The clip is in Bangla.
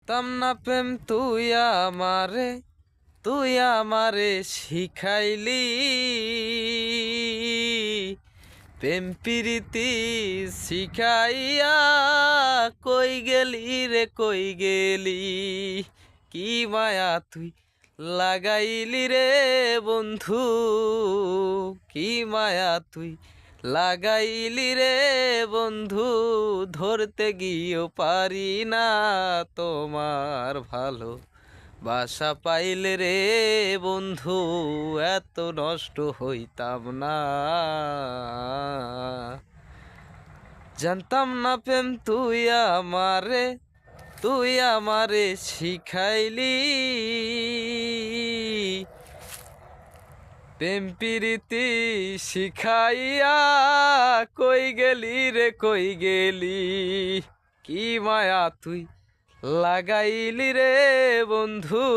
তাম না প্রেম তুই আমারে শিখাইলি, প্রেম প্রীতি শিখাইয়া কই গেলি রে কই গেলি, কি মায়া তুই লাগাইলি রে বন্ধু, কি মায়া তুই লাগাইলি রে বন্ধু, ধরতে গিয়েও পারি না তোমার ভালো বাসা পাইলে রে বন্ধু, এত নষ্ট হইতাম না। জানতাম না প্রেম তুই আমারে শিখাইলি, প্রেম প্রীতি শিখাইয়া কই গেলি রে কই গেলি, কি মায়া তুই লাগাইলি রে বন্ধু।